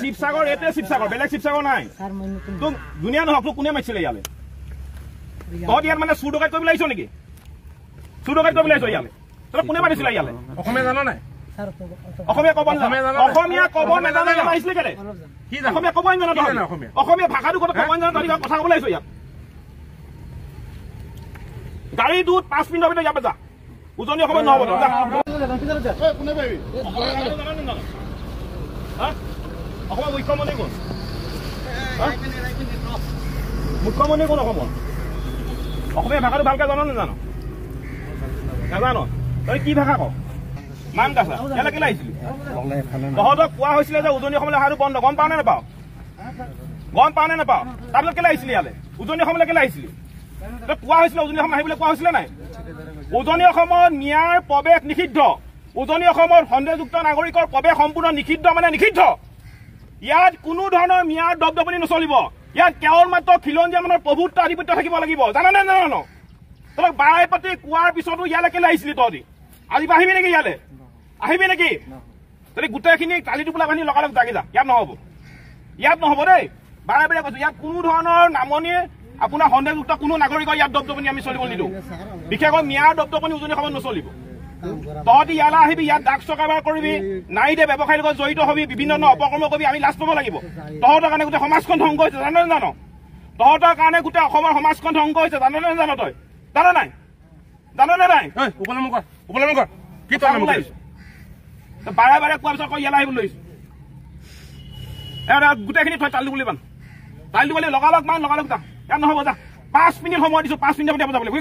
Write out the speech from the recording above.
শিৱসাগৰ এতে শিৱসাগৰ বেলেগ শিৱসাগৰ নাই তোক দুনিয়া নহওক তোক কোনে মাৰিছিলে ইয়ালে তহঁত ইয়াত মানে চুৰ ডকাইত কৰিবলৈ আহিছ নেকি চুৰ ডকাইত কৰিবলৈ আহিছ ইয়ালে তহঁত কোনে মাৰিছিলে ইয়ালে অসমীয়া জানো নাই অসমীয়া ক'ব নাজানে আহিছিলে কেলে অসমীয়া ক'ব নাজানো অসমীয়া ভাষাটো ক'ব নাজানো তহঁতি কথা ক'বলৈ আহিছ ইয়াত গাড়ী 5 মিনিটৰ ভিতৰত ইয়াৰ পৰা যা উজনি অসমত নহ'ব অসমৰ মুখ্যমন্ত্ৰী কোন মুখ্যমন্ত্ৰী কোন অসমৰ অসমীয়া ভাষাটো ভালকে জানো নাজানো নাজানো তই কি ভাষা ক মান কাছা ইয়ালৈ কেলে আহিছিলি তহঁতক কোৱা হৈছিলে যে উজনি অসমলৈ অহাটো বন্ধ গম পাৱ নে নাপাৱ তাৰপিছত কেলে আহিছিলি ইয়ালৈ উজনি অসমলৈ কেলে আহিছিলি তই কোৱা হৈছিলে উজনি অসম আহিবলৈ কোৱা হৈছিলে নাই উজনি অসমৰ ন্যায় প্ৰৱেশ নিষিদ্ধ উজনি অসমৰ সন্দেহযুক্ত নাগৰিকৰ প্ৰৱেশ সম্পূৰ্ণ নিষিদ্ধ মানে নিষিদ্ধ ইয়াত কোনো ধৰণৰ ম্যাদ দপদপনি নচলিব ইয়াত কেৱল মাত্ৰ খিলঞ্জীয়া মানুহৰ প্ৰভুত্ব আধিপত্য থাকিব লাগিব জানানে নাজানো তই বাই পাতি কোৱাৰ পিছতো ইয়ালৈ কেলে আহিছিলি তহঁতি আজি আহিবি নেকি ইয়ালৈ আহিবি নেকি তই গোটেইখিনি কালি টোপোলা বান্ধি লগালগ জাগি যা ইয়াত নহ'ব দেই বাৰে বাৰে কৈছো ইয়াত কোনো ধৰণৰ নামনি আপোনাৰ সন্দেহযুক্ত কোনো নাগৰিকৰ ইয়াত দপদপনি আমি চলিব নিদিওঁ বিশেষকৈ ম্যাদ দপদপনি উজনি অসমত নচলিব তহঁতি ইয়ালৈ আহিবি ইয়াত ডাক চকাবাৰ কৰিবি নাইদে ব্যৱসায়ৰ লগত জড়িত হবি বিভিন্ন অপকৰ্ম কৰিবি আমি লাজ পাব লাগিব তহঁতৰ কাৰণে গোটেই সমাজখন ধ্বংস হৈছে জানো নাজানো তহঁতৰ কাৰণে গোটেই অসমৰ সমাজখন ধ্বংস হৈছে জানো নাজানো তই জানো নাই উপলব্ধ কৰ কি তই বাৰে বাৰে কোৱাৰ পিছত ইয়ালৈ আহিব লৈছো গোটেইখিনি থৈ তাল দিবলৈ তাল দিবলৈ লগালগ যা ইয়াত নহ'ব যা 5 মিনিট সময় দিছো 5 মিনিটৰ যাব লাগিব